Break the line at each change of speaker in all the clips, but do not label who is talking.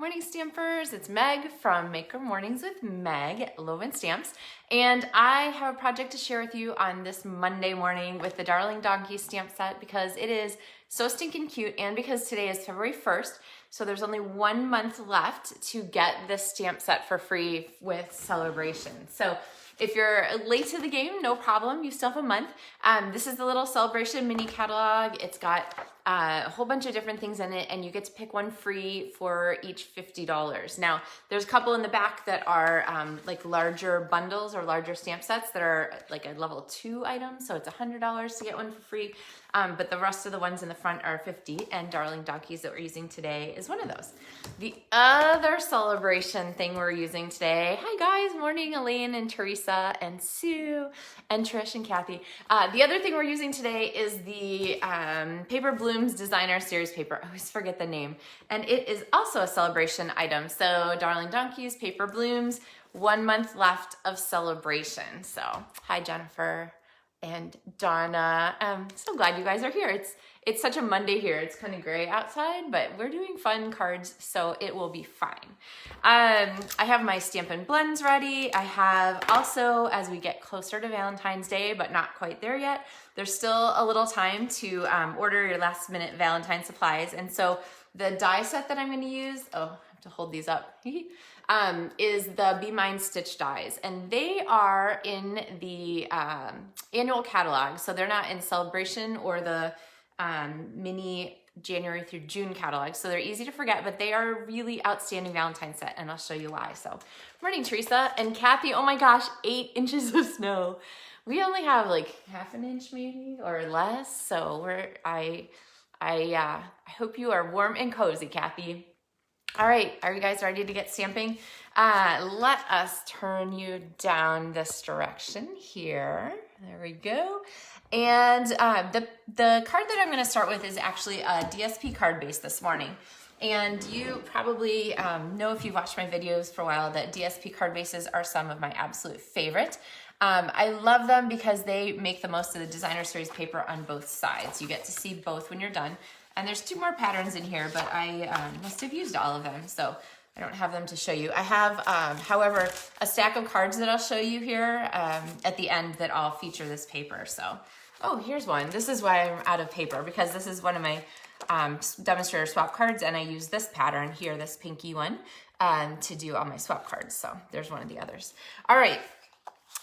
Morning Stampers, it's Meg from Maker Mornings with Meg at LovenStamps, and I have a project to share with you on this Monday morning with the Darling Donkey stamp set because it is so stinking cute and because today is February 1st, so there's only 1 month left to get this stamp set for free with Sale-A-Bration. So if you're late to the game, no problem, you still have a month. This is the little Sale-A-Bration mini catalog. It's got a whole bunch of different things in it, and you get to pick one free for each $50. Now, there's a couple in the back that are like larger bundles or larger stamp sets that are like a level 2 item, so it's $100 to get one for free. But the rest of the ones in the front are $50, and Darling Donkeys that we're using today is one of those. The other Sale-A-Bration thing we're using today, hi guys, morning, Elaine and Teresa and Sue and Trish and Kathy. The other thing we're using today is the Paper Blooms Designer Series paper. I always forget the name. And it is also a Sale-A-Bration item. So Darling Donkeys, Paper Blooms, 1 month left of Sale-A-Bration. So hi Jennifer and Donna. I'm so glad you guys are here. It's such a Monday here. It's kind of gray outside, but we're doing fun cards, so it will be fine. I have my Stampin' Blends ready. I have also, as we get closer to Valentine's Day, but not quite there yet, there's still a little time to order your last minute Valentine supplies. And so the die set that I'm gonna use, oh, I have to hold these up, is the Be Mine Stitch dies. And they are in the annual catalog. So they're not in Sale-A-Bration or the mini January through June catalog. So they're easy to forget, but they are a really outstanding Valentine set, and I'll show you why. So morning, Teresa and Kathy. Oh my gosh, 8 inches of snow. We only have like half an inch maybe or less. So I hope you are warm and cozy, Kathy. All right, are you guys ready to get stamping? Let us turn you down this direction here. There we go. And the card that I'm gonna start with is actually a DSP card base this morning. And you probably know if you've watched my videos for a while that DSP card bases are some of my absolute favorite. I love them because they make the most of the designer series paper on both sides. You get to see both when you're done. And there's 2 more patterns in here, but I must have used all of them, so I don't have them to show you. I have, however, a stack of cards that I'll show you here at the end that all feature this paper. So, oh, here's one. This is why I'm out of paper, because this is one of my demonstrator swap cards, and I use this pattern here, this pinky one, to do all my swap cards. So there's one of the others. All right.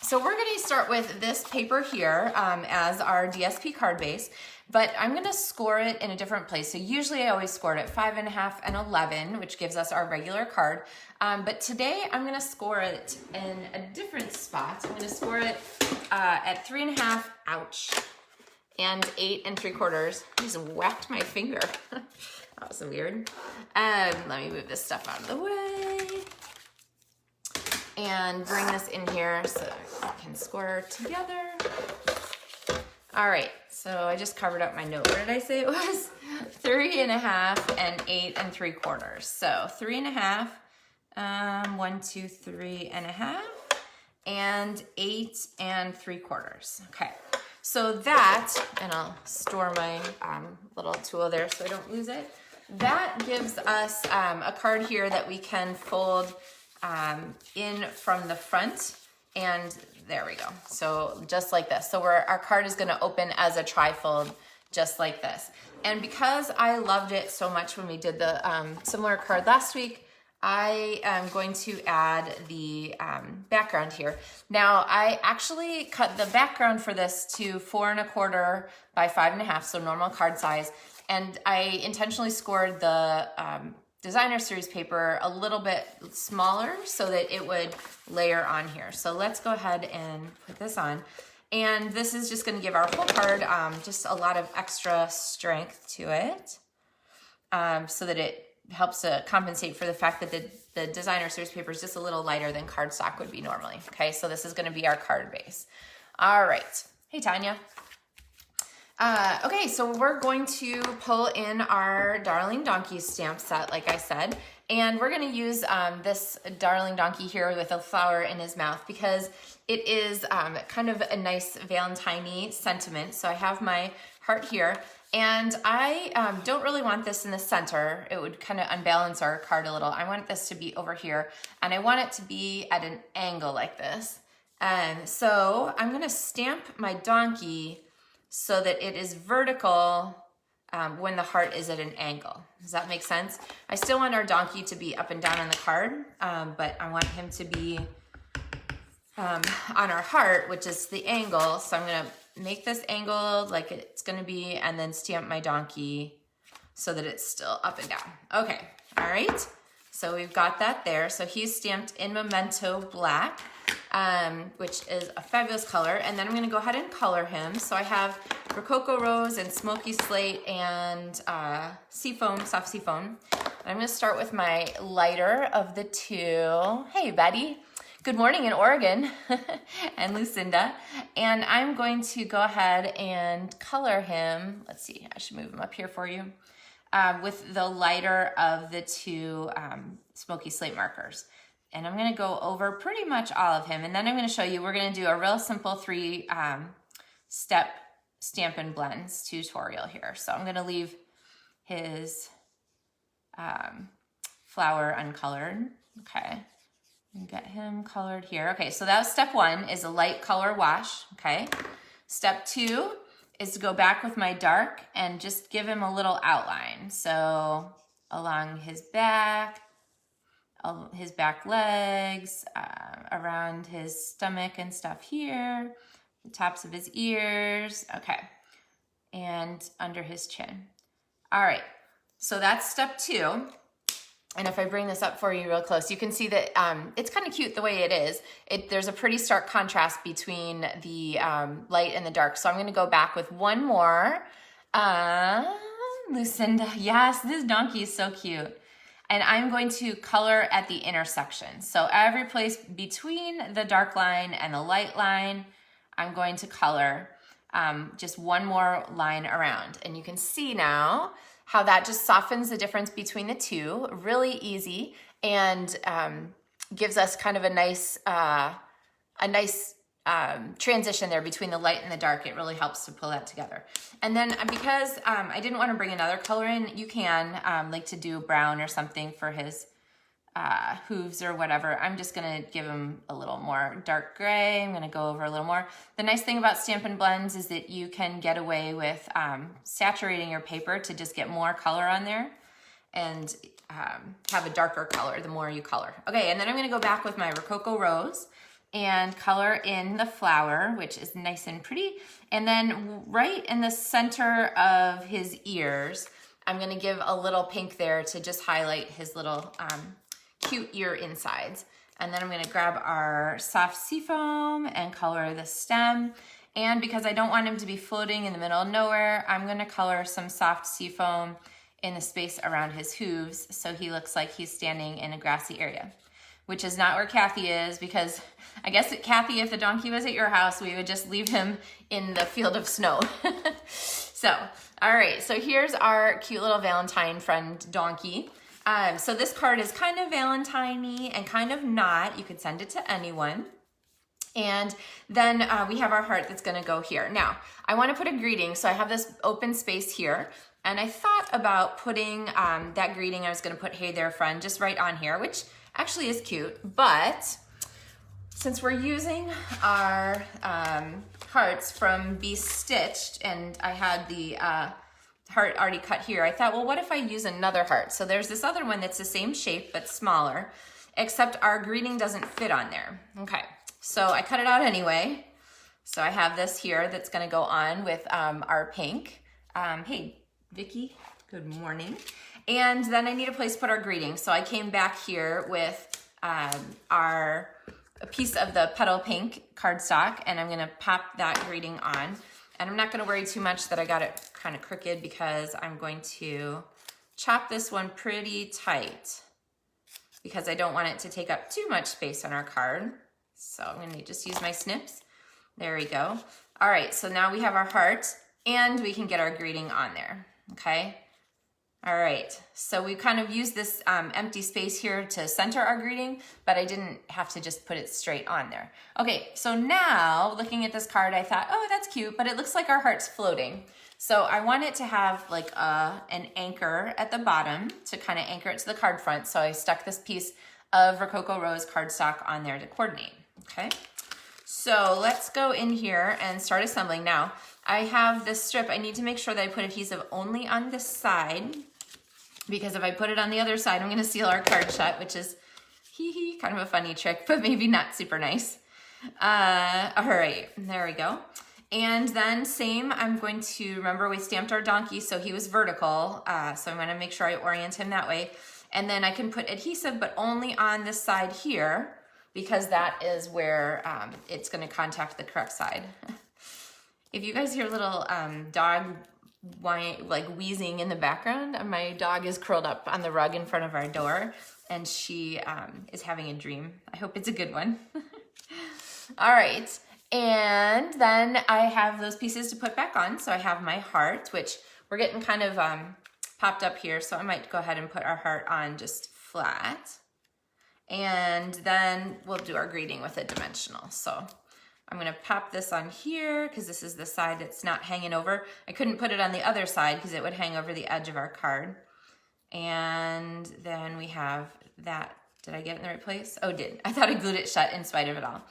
So we're going to start with this paper here as our DSP card base, but I'm going to score it in a different place. So usually I always score it at 5.5 and 11, which gives us our regular card. But today I'm going to score it in a different spot. I'm going to score it at 3.5, ouch, and 8 3/4. I just whacked my finger. That was weird. Let me move this stuff out of the way and bring this in here so we can score together. All right, so I just covered up my note. What did I say it was? 3.5 and 8 3/4. So 3.5, 1, 2, 3.5, and 8 3/4. Okay, so that, and I'll store my little tool there so I don't lose it. That gives us a card here that we can fold in from the front, and there we go. So just like this. So our card is going to open as a trifold, just like this. And because I loved it so much when we did the similar card last week, I am going to add the background here. Now I actually cut the background for this to 4.25 by 5.5, so normal card size. And I intentionally scored the designer series paper a little bit smaller so that it would layer on here. So let's go ahead and put this on. And this is just going to give our whole card just a lot of extra strength to it so that it helps to compensate for the fact that the designer series paper is just a little lighter than cardstock would be normally. Okay, so this is going to be our card base. All right. Hey, Tanya. Okay, so we're going to pull in our Darling Donkey stamp set, like I said, and we're going to use this Darling Donkey here with a flower in his mouth because it is kind of a nice Valentine-y sentiment. So I have my heart here, And I don't really want this in the center. It would kind of unbalance our card a little. I want this to be over here, and I want it to be at an angle like this. And so I'm gonna stamp my donkey so that it is vertical when the heart is at an angle. Does that make sense? I still want our donkey to be up and down on the card, but I want him to be on our heart, which is the angle. So I'm gonna make this angle like it's gonna be, and then stamp my donkey so that it's still up and down. Okay, all right. So we've got that there. So he's stamped in Memento Black, which is a fabulous color. And then I'm gonna go ahead and color him. So I have Rococo Rose and Smoky Slate and Seafoam, soft Seafoam. I'm gonna start with my lighter of the two. Hey, Betty. Good morning in Oregon, and Lucinda. And I'm going to go ahead and color him. Let's see, I should move him up here for you. With the lighter of the two Smoky Slate markers. And I'm gonna go over pretty much all of him. And then I'm gonna show you, we're gonna do a real simple 3-step Stampin' Blends tutorial here. So I'm gonna leave his flower uncolored, okay. And get him colored here. Okay, so that was step 1, is a light color wash, okay? Step 2 is to go back with my dark and just give him a little outline. So along his back legs, around his stomach and stuff here, the tops of his ears, okay, and under his chin. All right, so that's step 2. And if I bring this up for you real close, you can see that it's kind of cute the way it is. There's a pretty stark contrast between the light and the dark. So I'm gonna go back with one more. Lucinda, yes, this donkey is so cute. And I'm going to color at the intersection. So every place between the dark line and the light line, I'm going to color just one more line around. And you can see now how that just softens the difference between the two, really easy, and gives us kind of a nice transition there between the light and the dark. It really helps to pull that together. And then because I didn't want to bring another color in, you can like to do brown or something for his hooves or whatever. I'm just gonna give him a little more dark gray. I'm gonna go over a little more. The nice thing about Stampin' Blends is that you can get away with saturating your paper to just get more color on there and have a darker color the more you color. Okay, and then I'm gonna go back with my Rococo Rose and color in the flower, which is nice and pretty. And then right in the center of his ears, I'm gonna give a little pink there to just highlight his little cute ear insides. And then I'm gonna grab our soft Seafoam and color the stem. And because I don't want him to be floating in the middle of nowhere, I'm gonna color some soft Seafoam in the space around his hooves so he looks like he's standing in a grassy area, which is not where Kathy is, because I guess Kathy, if the donkey was at your house, we would just leave him in the field of snow. So, all right, so here's our cute little Valentine friend donkey. So this card is kind of Valentine-y and kind of not. You could send it to anyone. And then we have our heart that's gonna go here. Now, I wanna put a greeting, so I have this open space here, and I thought about putting that greeting, I was gonna put, hey there friend, just right on here, which actually is cute, but since we're using our hearts from Be Stitched, and I had the heart already cut here, I thought, well, what if I use another heart? So there's this other one that's the same shape, but smaller, except our greeting doesn't fit on there. Okay, so I cut it out anyway. So I have this here that's gonna go on with our pink. Hey, Vicky, good morning. And then I need a place to put our greeting. So I came back here with a piece of the Petal Pink cardstock, and I'm gonna pop that greeting on. And I'm not gonna worry too much that I got it kind of crooked, because I'm going to chop this one pretty tight because I don't want it to take up too much space on our card. So I'm gonna just use my snips. There we go. All right, so now we have our heart and we can get our greeting on there, okay? All right, so we kind of used this empty space here to center our greeting, but I didn't have to just put it straight on there. Okay, so now looking at this card, I thought, oh, that's cute, but it looks like our heart's floating. So I want it to have like an anchor at the bottom to kind of anchor it to the card front. So I stuck this piece of Rococo Rose cardstock on there to coordinate, okay? So let's go in here and start assembling. Now, I have this strip. I need to make sure that I put adhesive only on this side, because if I put it on the other side, I'm gonna seal our card shut, which is kind of a funny trick, but maybe not super nice. All right, there we go. And then same, I'm going to, remember we stamped our donkey, so he was vertical. So I'm gonna make sure I orient him that way. And then I can put adhesive, but only on this side here, because that is where it's gonna contact the correct side. If you guys hear little dog like wheezing in the background, my dog is curled up on the rug in front of our door, and she is having a dream. I hope it's a good one. All right, and then I have those pieces to put back on. So I have my heart, which we're getting kind of popped up here, so I might go ahead and put our heart on just flat. And then we'll do our greeting with a dimensional. So I'm gonna pop this on here because this is the side that's not hanging over. I couldn't put it on the other side because it would hang over the edge of our card. And then we have that. Did I get it in the right place? Oh, did. I thought I glued it shut in spite of it all.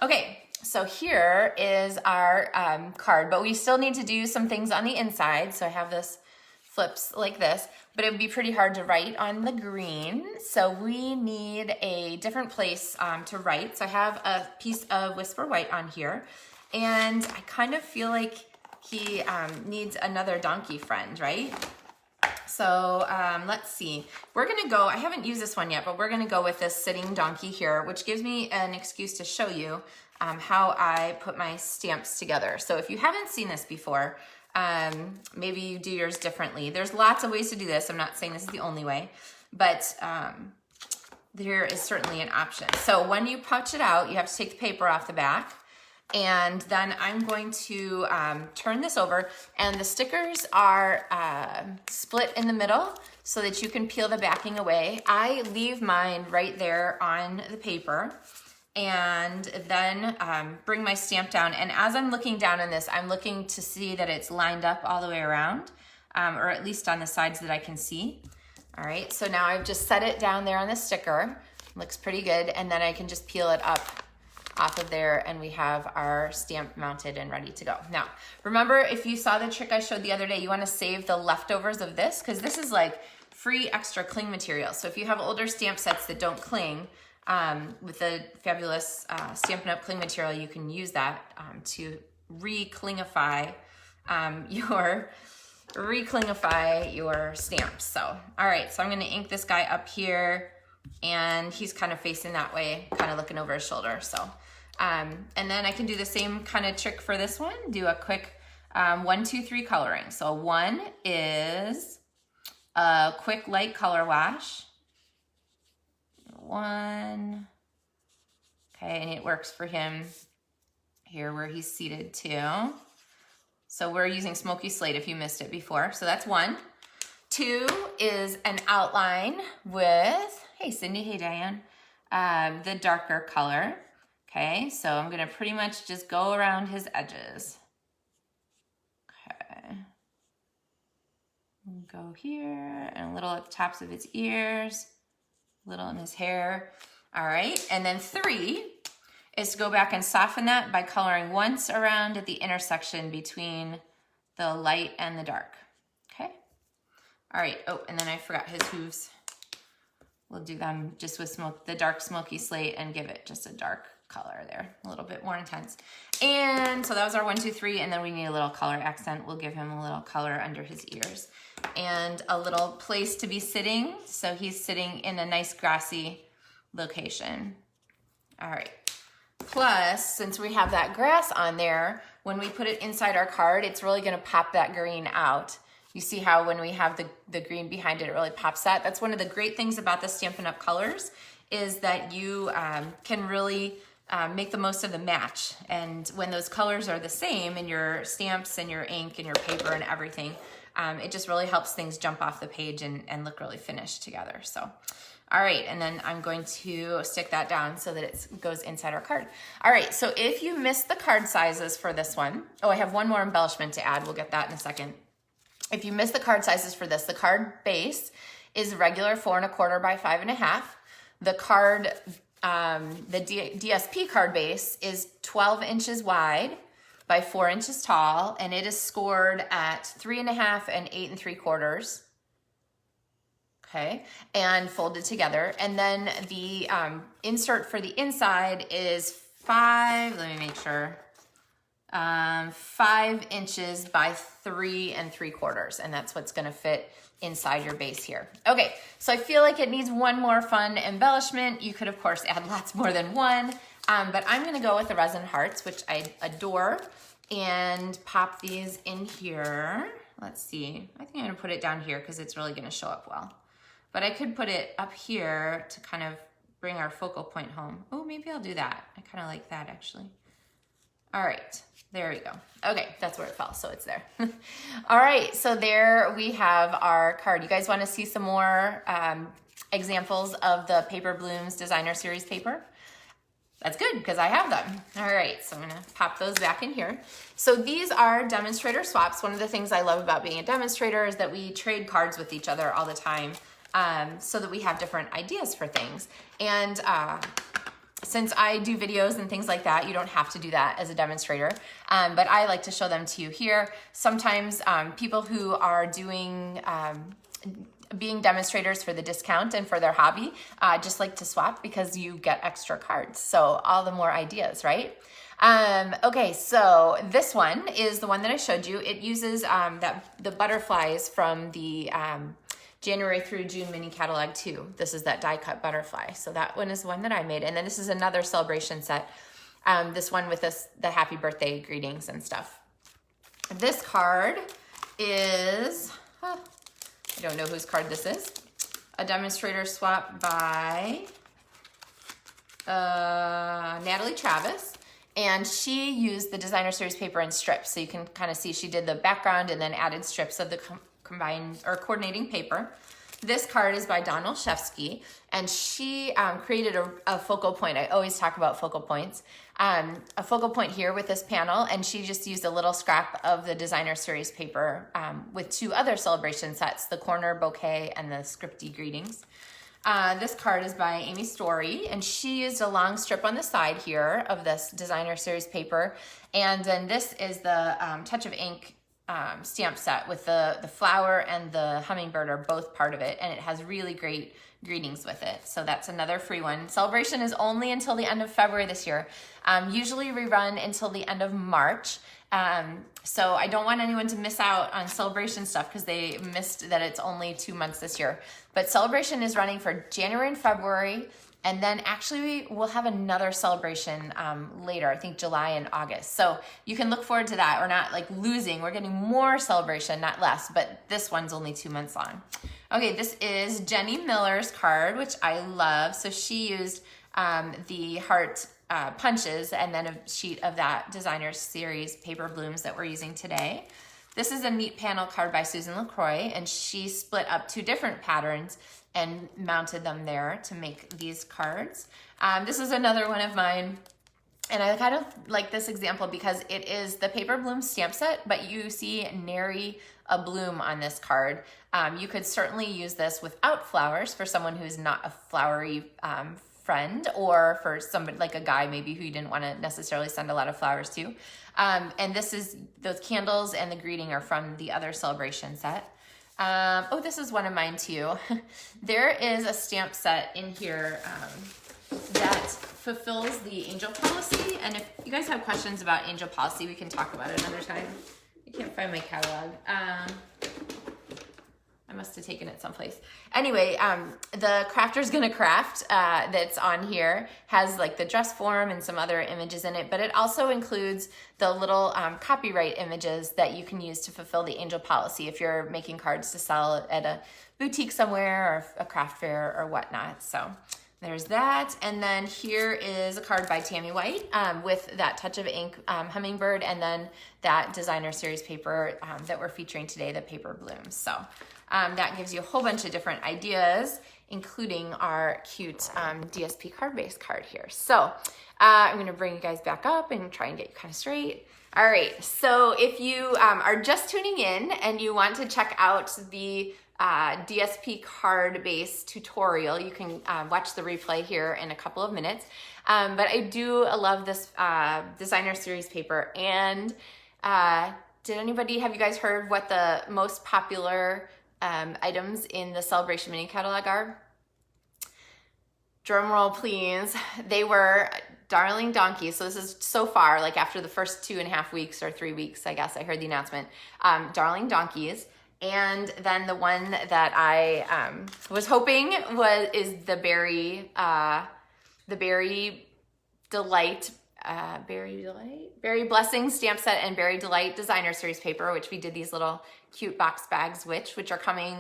Okay, so here is our card, but we still need to do some things on the inside. So I have this flips like this, but it would be pretty hard to write on the green. So we need a different place to write. So I have a piece of Whisper White on here, and I kind of feel like he needs another donkey friend, right? So let's see. We're gonna go, I haven't used this one yet, but we're gonna go with this sitting donkey here, which gives me an excuse to show you how I put my stamps together. So if you haven't seen this before, maybe you do yours differently. There's lots of ways to do this. I'm not saying this is the only way, but there is certainly an option. So when you punch it out, you have to take the paper off the back. And then I'm going to turn this over, and the stickers are split in the middle so that you can peel the backing away. I leave mine right there on the paper, and then bring my stamp down. And as I'm looking down on this, I'm looking to see that it's lined up all the way around, or at least on the sides that I can see. All right, so now I've just set it down there on the sticker. Looks pretty good, and then I can just peel it up off of there, and we have our stamp mounted and ready to go. Now, remember, if you saw the trick I showed the other day, you want to save the leftovers of this, because this is like free extra cling material. So if you have older stamp sets that don't cling, with the fabulous Stampin' Up! Cling material, you can use that to re-clingify your stamps. So, all right, so I'm gonna ink this guy up here, and he's kind of facing that way, kind of looking over his shoulder. So, and then I can do the same kind of trick for this one, do a quick 1, 2, 3 coloring. So 1 is a quick light color wash. 1, okay, and it works for him here where he's seated too. So we're using Smoky Slate if you missed it before. So that's 1. 2 is an outline with, hey Cindy, hey Diane, the darker color. Okay, so I'm gonna pretty much just go around his edges. Okay, go here, and a little at the tops of his ears, a little in his hair. All right, and then 3 is to go back and soften that by coloring once around at the intersection between the light and the dark. Okay, all right, oh, and then I forgot his hooves. We'll do them just with the dark Smoky Slate and give it just a dark color there, a little bit more intense. And so that was our 1, 2, 3, and then we need a little color accent. We'll give him a little color under his ears and a little place to be sitting. So he's sitting in a nice grassy location. All right. Plus, since we have that grass on there, when we put it inside our card, it's really gonna pop that green out. You see how when we have the green behind it, it really pops that. That's one of the great things about the Stampin' Up! Colors, is that you can really make the most of the match. And when those colors are the same in your stamps and your ink and your paper and everything, It just really helps things jump off the page and look really finished together. So, all right, and then I'm going to stick that down so that it goes inside our card. All right, so if you missed the card sizes for this one, oh, I have one more embellishment to add. We'll get that in a second. If you missed the card sizes for this, the card base is regular 4 1/4 by 5 1/2. The card, DSP card base is 12 inches wide by 4 inches tall, and it is scored at 3 1/2 and 8 3/4. Okay, and folded together. And then the insert for the inside is 5, let me make sure, 5 inches by 3 3/4, and that's what's gonna fit inside your base here. Okay, so I feel like it needs one more fun embellishment. You could of course add lots more than one, but I'm gonna go with the resin hearts, which I adore, and pop these in here. Let's see, I think I'm gonna put it down here because it's really gonna show up well. But I could put it up here to kind of bring our focal point home. Oh, maybe I'll do that. I kind of like that actually. All right, there we go. Okay, that's where it fell, so it's there. All right, so there we have our card. You guys wanna see some more examples of the Paper Blooms Designer Series paper? That's good, because I have them. All right, so I'm gonna pop those back in here. So these are demonstrator swaps. One of the things I love about being a demonstrator is that we trade cards with each other all the time, so that we have different ideas for things. And since I do videos and things like that, you don't have to do that as a demonstrator, but I like to show them to you here. Sometimes people who are doing being demonstrators for the discount and for their hobby just like to swap because you get extra cards. So all the more ideas, right? Okay, so this one is the one that I showed you. It uses the butterflies from the January through June mini catalog 2. This is that die cut butterfly. So that one is one that I made. And then this is another Sale-A-Bration set. This one with the happy birthday greetings and stuff. This card is, I don't know whose card this is. A demonstrator swap by Natalie Travis. And she used the Designer Series paper in strips. So you can kind of see she did the background and then added strips of the combined or coordinating paper. This card is by Dawn Olszewski, and she created a focal point. I always talk about focal points. A focal point here with this panel, and she just used a little scrap of the Designer Series paper with 2 other Sale-A-Bration sets, the corner bouquet and the scripty greetings. This card is by Amy Story, and she used a long strip on the side here of this Designer Series paper. And then this is the Touch of Ink stamp set with the flower and the hummingbird are both part of it, and it has really great greetings with it. So that's another free one. Sale-A-Bration is only until the end of February this year. Usually we run until the end of March. So I don't want anyone to miss out on Sale-A-Bration stuff because they missed that it's only 2 months this year. But Sale-A-Bration is running for January and February, and then actually we'll have another Sale-A-Bration later, I think July and August. So you can look forward to that. We're not like losing, we're getting more Sale-A-Bration, not less, but this one's only 2 months long. Okay, this is Jenny Miller's card, which I love. So she used the heart punches and then a sheet of that Designer Series Paper Blooms that we're using today. This is a neat panel card by Susan LaCroix, and she split up 2 different patterns and mounted them there to make these cards. This is another one of mine, and I kind of like this example because it is the Paper Blooms stamp set, but you see nary a bloom on this card. You could certainly use this without flowers for someone who's not a flowery friend, or for somebody like a guy maybe who you didn't want to necessarily send a lot of flowers to. And this is, those candles and the greeting are from the other Sale-A-Bration set. Oh, this is one of mine too. There is a stamp set in here that fulfills the angel policy. And if you guys have questions about angel policy, we can talk about it another time. I can't find my catalog. I must have taken it someplace. Anyway, the Crafter's Gonna Craft that's on here has like the dress form and some other images in it, but it also includes the little copyright images that you can use to fulfill the angel policy if you're making cards to sell at a boutique somewhere or a craft fair or whatnot. So there's that. And then here is a card by Tammy White with that touch of ink hummingbird, and then that designer series paper that we're featuring today, the Paper Blooms. So that gives you a whole bunch of different ideas, including our cute DSP card base card here. So I'm gonna bring you guys back up and try and get you kind of straight. All right, so if you are just tuning in and you want to check out the DSP card base tutorial, you can watch the replay here in a couple of minutes. But I do love this designer series paper. And have you guys heard what the most popular items in the Sale-A-Bration mini catalog are? Drum roll, please. They were Darling Donkeys. So this is so far, like after the first 2.5 weeks or 3 weeks, I guess I heard the announcement. Darling Donkeys. And then the one that I was hoping is the Berry Delight, Berry Blessing stamp set and Berry Delight designer series paper, which we did these little cute box bags, which are coming.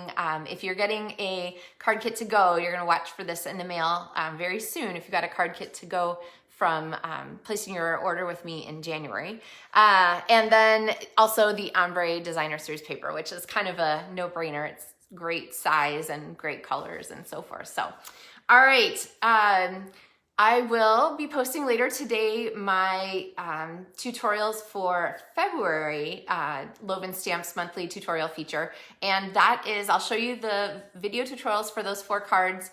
If you're getting a card kit to go, you're gonna watch for this in the mail very soon. If you got a card kit to go from placing your order with me in January. And then also the Ombre Designer Series paper, which is kind of a no-brainer. It's great size and great colors and so forth. So, all right. I will be posting later today my tutorials for February LovenStamps monthly tutorial feature. And that is, I'll show you the video tutorials for those 4 cards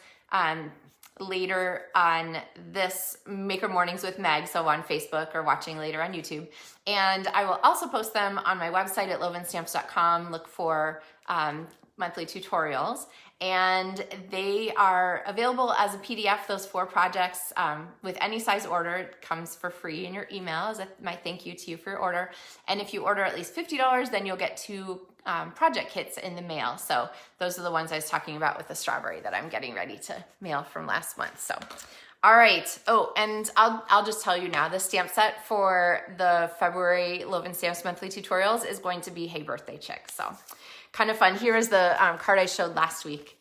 later on this Maker Mornings with Meg, so on Facebook or watching later on YouTube. And I will also post them on my website at LovenStamps.com. Look for monthly tutorials. And they are available as a PDF, those 4 projects, with any size order. It comes for free in your email as my thank you to you for your order. And if you order at least $50, then you'll get 2 project kits in the mail. So those are the ones I was talking about with the strawberry that I'm getting ready to mail from last month. So, all right. Oh, and I'll just tell you now, the stamp set for the February LovenStamps monthly tutorials is going to be Hey Birthday Chick. So kind of fun. Here is the card I showed last week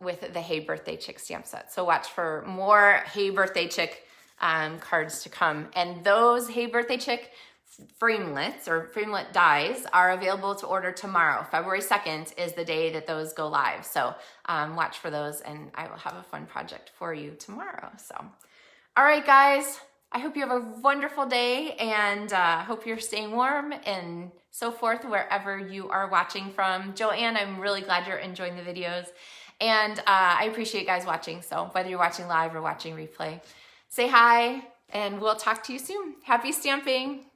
with the Hey Birthday Chick stamp set. So watch for more Hey Birthday Chick cards to come. And those Hey Birthday Chick framelets or framelit dies are available to order tomorrow. February 2nd is the day that those go live. So watch for those, and I will have a fun project for you tomorrow. So, all right, guys, I hope you have a wonderful day, and hope you're staying warm and so forth wherever you are watching from. Joanne, I'm really glad you're enjoying the videos, and I appreciate you guys watching. So whether you're watching live or watching replay, say hi, and we'll talk to you soon. Happy stamping.